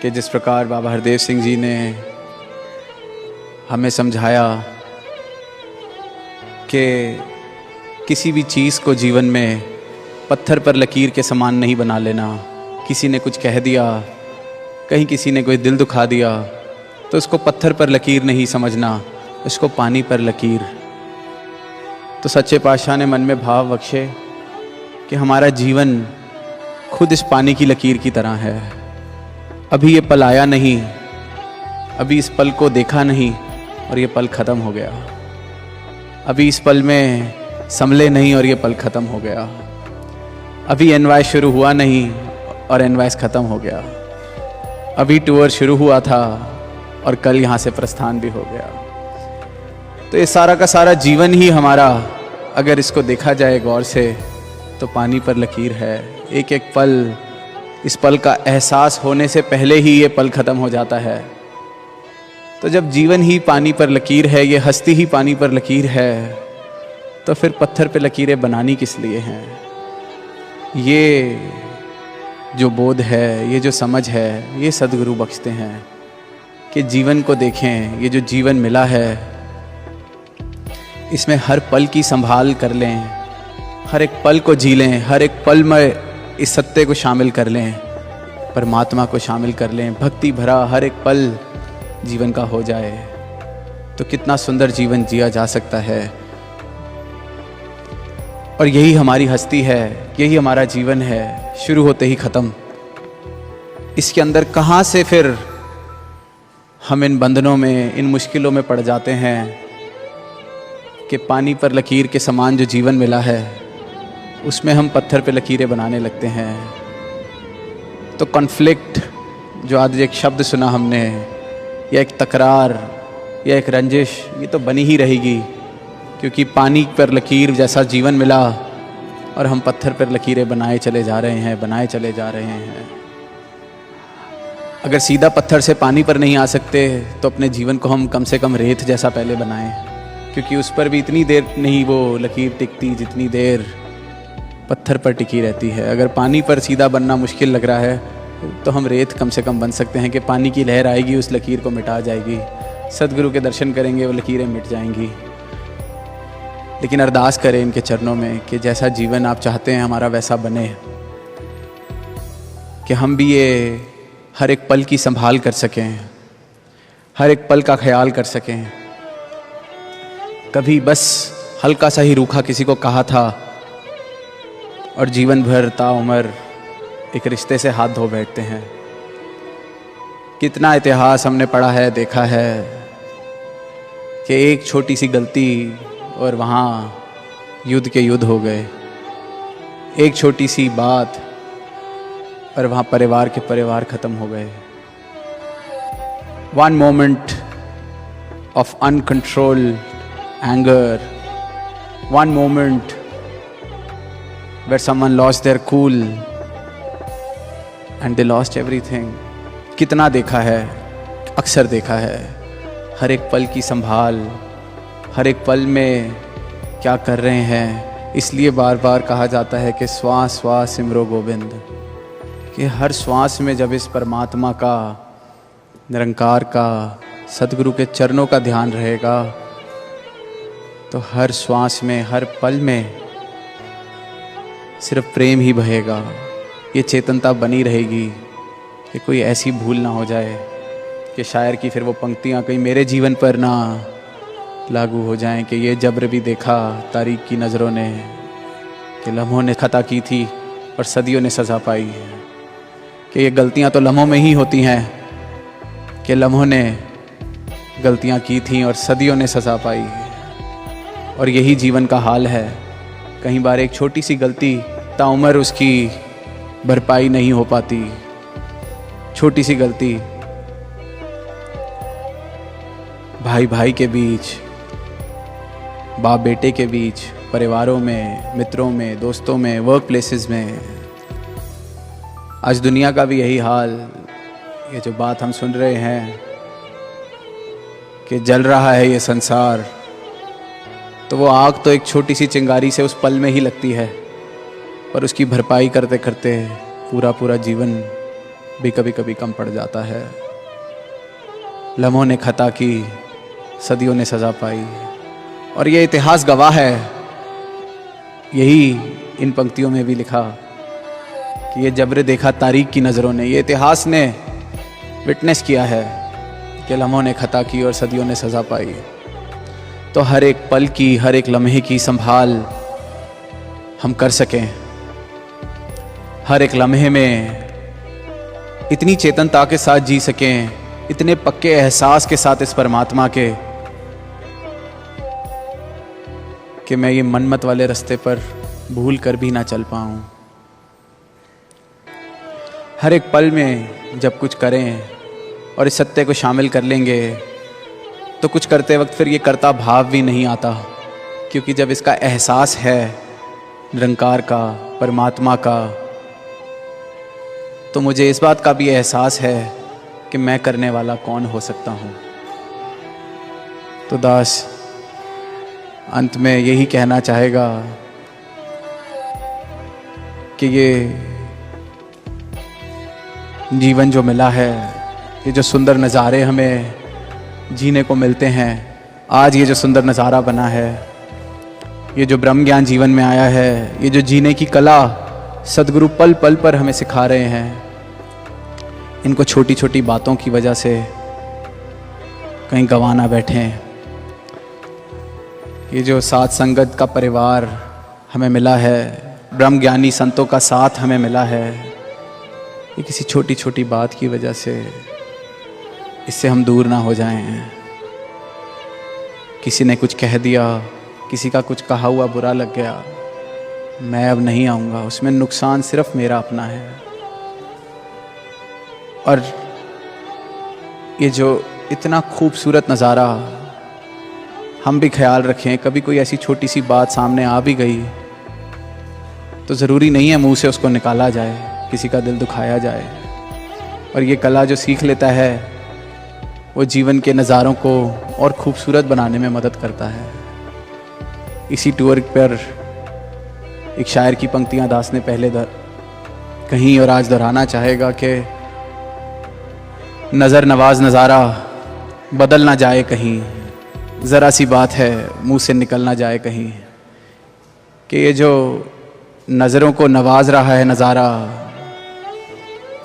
कि जिस प्रकार बाबा हरदेव सिंह जी ने हमें समझाया कि किसी भी चीज़ को जीवन में पत्थर पर लकीर के समान नहीं बना लेना। किसी ने कुछ कह दिया, कहीं किसी ने कोई दिल दुखा दिया, तो उसको पत्थर पर लकीर नहीं समझना, उसको पानी पर लकीर। तो सच्चे पातशाह ने मन में भाव बख्शे कि हमारा जीवन खुद इस पानी की लकीर की तरह है। अभी ये पल आया नहीं, अभी इस पल को देखा नहीं और ये पल ख़त्म हो गया। अभी इस पल में संभले नहीं और ये पल ख़त्म हो गया। अभी एनवाइस शुरू हुआ नहीं और एनवाइस ख़त्म हो गया। अभी टूर शुरू हुआ था और कल यहाँ से प्रस्थान भी हो गया। तो ये सारा का सारा जीवन ही हमारा, अगर इसको देखा जाए गौर से, तो पानी पर लकीर है। एक एक पल, इस पल का एहसास होने से पहले ही ये पल ख़त्म हो जाता है। तो जब जीवन ही पानी पर लकीर है, ये हस्ती ही पानी पर लकीर है, तो फिर पत्थर पे लकीरें बनानी किस लिए हैं? ये जो बोध है, ये जो समझ है, ये सद्गुरु बख्शते हैं कि जीवन को देखें। ये जो जीवन मिला है, इसमें हर पल की संभाल कर लें, हर एक पल को जी लें, हर एक पल में इस सत्य को शामिल कर लें, परमात्मा को शामिल कर लें। भक्ति भरा हर एक पल जीवन का हो जाए तो कितना सुंदर जीवन जिया जा सकता है। और यही हमारी हस्ती है, यही हमारा जीवन है, शुरू होते ही ख़त्म। इसके अंदर कहाँ से फिर हम इन बंधनों में, इन मुश्किलों में पड़ जाते हैं कि पानी पर लकीर के समान जो जीवन मिला है, उसमें हम पत्थर पे लकीरें बनाने लगते हैं। तो कॉन्फ्लिक्ट, जो आज एक शब्द सुना हमने, या एक तकरार या एक रंजिश, ये तो बनी ही रहेगी, क्योंकि पानी पर लकीर जैसा जीवन मिला और हम पत्थर पर लकीरें बनाए चले जा रहे हैं, बनाए चले जा रहे हैं। अगर सीधा पत्थर से पानी पर नहीं आ सकते तो अपने जीवन को हम कम से कम रेत जैसा पहले बनाएं, क्योंकि उस पर भी इतनी देर नहीं वो लकीर टिकती जितनी देर पत्थर पर टिकी रहती है। अगर पानी पर सीधा बनना मुश्किल लग रहा है तो हम रेत कम से कम बन सकते हैं कि पानी की लहर आएगी, उस लकीर को मिटा जाएगी। सदगुरु के दर्शन करेंगे, वो लकीरें मिट जाएंगी। लेकिन अरदास करें इनके चरणों में कि जैसा जीवन आप चाहते हैं हमारा वैसा बने, कि हम भी ये हर एक पल की संभाल कर सकें, हर एक पल का ख्याल कर सकें। कभी बस हल्का सा ही रूखा किसी को कहा था और जीवन भर ताउम्र एक रिश्ते से हाथ धो बैठते हैं। कितना इतिहास हमने पढ़ा है, देखा है कि एक छोटी सी गलती और वहाँ युद्ध के युद्ध हो गए। एक छोटी सी बात और वहाँ परिवार के परिवार ख़त्म हो गए। One moment of uncontrolled anger, one moment where someone lost their cool and they lost everything। कितना देखा है, अक्सर देखा है। हर एक पल की संभाल, हर एक पल में क्या कर रहे हैं। इसलिए बार बार कहा जाता है कि श्वास श्वास सिमरो गोविंद, कि हर श्वास में जब इस परमात्मा का, निरंकार का, सतगुरु के चरणों का ध्यान रहेगा, तो हर श्वास में, हर पल में सिर्फ प्रेम ही बहेगा। ये चेतनता बनी रहेगी कि कोई ऐसी भूल ना हो जाए कि शायर की फिर वो पंक्तियाँ कहीं मेरे जीवन पर ना लागू हो जाएं कि ये जब्र भी देखा तारीख की नज़रों ने, कि लम्हों ने खता की थी और सदियों ने सज़ा पाई, कि ये गलतियाँ तो लम्हों में ही होती हैं, कि लम्हों ने गलतियाँ की थी और सदियों ने सज़ा पाई। और यही जीवन का हाल है। कई बार एक छोटी सी गलती ताउम्र उसकी भरपाई नहीं हो पाती। छोटी सी गलती भाई भाई के बीच, बाप बेटे के बीच, परिवारों में, मित्रों में, दोस्तों में, वर्क प्लेसेस में। आज दुनिया का भी यही हाल। ये जो बात हम सुन रहे हैं कि जल रहा है ये संसार, तो वो आग तो एक छोटी सी चिंगारी से उस पल में ही लगती है, और उसकी भरपाई करते करते पूरा पूरा जीवन भी कभी कभी कम पड़ जाता है। लम्हों ने खता की, सदियों ने सज़ा पाई। और ये इतिहास गवाह है, यही इन पंक्तियों में भी लिखा कि ये जब्र देखा तारीख की नज़रों ने। ये इतिहास ने विटनेस किया है कि लम्हों ने खता की और सदियों ने सज़ा पाई। तो हर एक पल की, हर एक लम्हे की संभाल हम कर सकें, हर एक लम्हे में इतनी चेतनता के साथ जी सकें, इतने पक्के एहसास के साथ इस परमात्मा के कि मैं ये मनमत वाले रास्ते पर भूल कर भी ना चल पाऊं। हर एक पल में जब कुछ करें और इस सत्य को शामिल कर लेंगे तो कुछ करते वक्त फिर ये कर्ता भाव भी नहीं आता, क्योंकि जब इसका एहसास है निरंकार का, परमात्मा का, तो मुझे इस बात का भी एहसास है कि मैं करने वाला कौन हो सकता हूँ। तो दास अंत में यही कहना चाहेगा कि ये जीवन जो मिला है, ये जो सुंदर नज़ारे हमें जीने को मिलते हैं, आज ये जो सुंदर नज़ारा बना है, ये जो ब्रह्म ज्ञान जीवन में आया है, ये जो जीने की कला सदगुरु पल पल पर हमें सिखा रहे हैं, इनको छोटी छोटी बातों की वजह से कहीं गंवा ना बैठें। ये जो साथ संगत का परिवार हमें मिला है, ब्रह्म ज्ञानी संतों का साथ हमें मिला है, ये किसी छोटी छोटी बात की वजह से इससे हम दूर ना हो जाएं। किसी ने कुछ कह दिया, किसी का कुछ कहा हुआ बुरा लग गया, मैं अब नहीं आऊँगा, उसमें नुकसान सिर्फ मेरा अपना है। और ये जो इतना खूबसूरत नज़ारा, हम भी ख्याल रखें, कभी कोई ऐसी छोटी सी बात सामने आ भी गई तो ज़रूरी नहीं है मुंह से उसको निकाला जाए, किसी का दिल दुखाया जाए। और ये कला जो सीख लेता है वो जीवन के नज़ारों को और खूबसूरत बनाने में मदद करता है। इसी टूर पर एक शायर की पंक्तियां दास ने पहले कहीं और आज दोहराना चाहेगा कि नज़र नवाज नज़ारा बदल ना जाए कहीं, ज़रा सी बात है मुंह से निकल ना जाए कहीं। कि ये जो नज़रों को नवाज रहा है नज़ारा,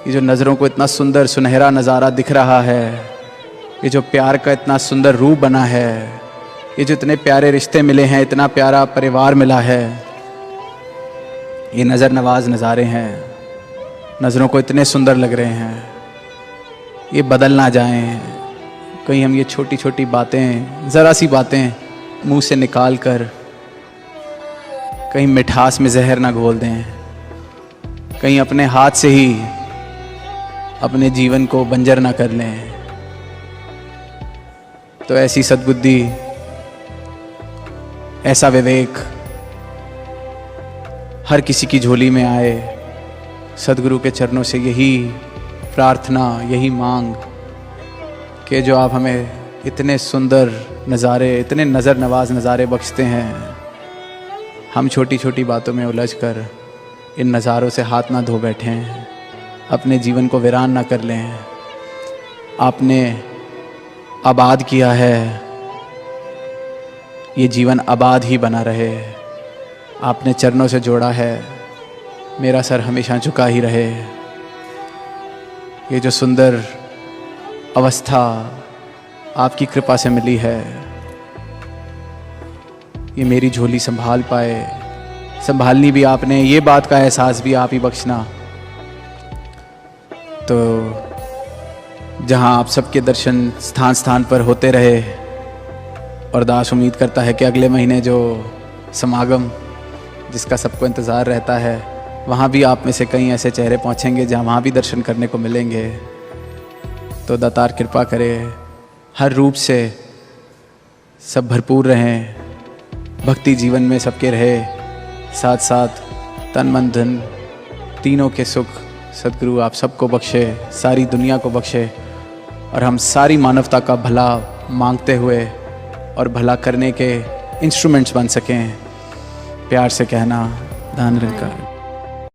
ये जो नज़रों को इतना सुंदर सुनहरा नज़ारा दिख रहा है, ये जो प्यार का इतना सुंदर रूप बना है, ये जो इतने प्यारे रिश्ते मिले हैं, इतना प्यारा परिवार मिला है, ये नज़र नवाज नज़ारे हैं, नज़रों को इतने सुंदर लग रहे हैं, ये बदल ना जाएं कहीं। हम ये छोटी छोटी बातें, ज़रा सी बातें मुंह से निकाल कर कहीं मिठास में जहर ना घोल दें, कहीं अपने हाथ से ही अपने जीवन को बंजर ना कर लें। तो ऐसी सद्बुद्धि, ऐसा विवेक हर किसी की झोली में आए। सदगुरु के चरणों से यही प्रार्थना, यही मांग कि जो आप हमें इतने सुंदर नज़ारे, इतने नज़र नवाज नज़ारे बख्शते हैं, हम छोटी छोटी बातों में उलझ कर इन नज़ारों से हाथ ना धो बैठें, अपने जीवन को वीरान ना कर लें। आपने आबाद किया है, ये जीवन आबाद ही बना रहे। आपने चरणों से जोड़ा है, मेरा सर हमेशा झुका ही रहे। ये जो सुंदर अवस्था आपकी कृपा से मिली है, ये मेरी झोली संभाल पाए, संभालनी भी आपने, ये बात का एहसास भी आप ही बख्शना। तो जहाँ आप सबके दर्शन स्थान स्थान पर होते रहे, और दास उम्मीद करता है कि अगले महीने जो समागम जिसका सबको इंतज़ार रहता है, वहाँ भी आप में से कई ऐसे चेहरे पहुँचेंगे जहाँ वहाँ भी दर्शन करने को मिलेंगे। तो दातार कृपा करे, हर रूप से सब भरपूर रहें, भक्ति जीवन में सबके रहे, साथ साथ तन मन धन तीनों के सुख सदगुरु आप सबको बख्शे, सारी दुनिया को बख्शे, और हम सारी मानवता का भला मांगते हुए और भला करने के इंस्ट्रूमेंट्स बन सकें। प्यार से कहना, धन निरंकार।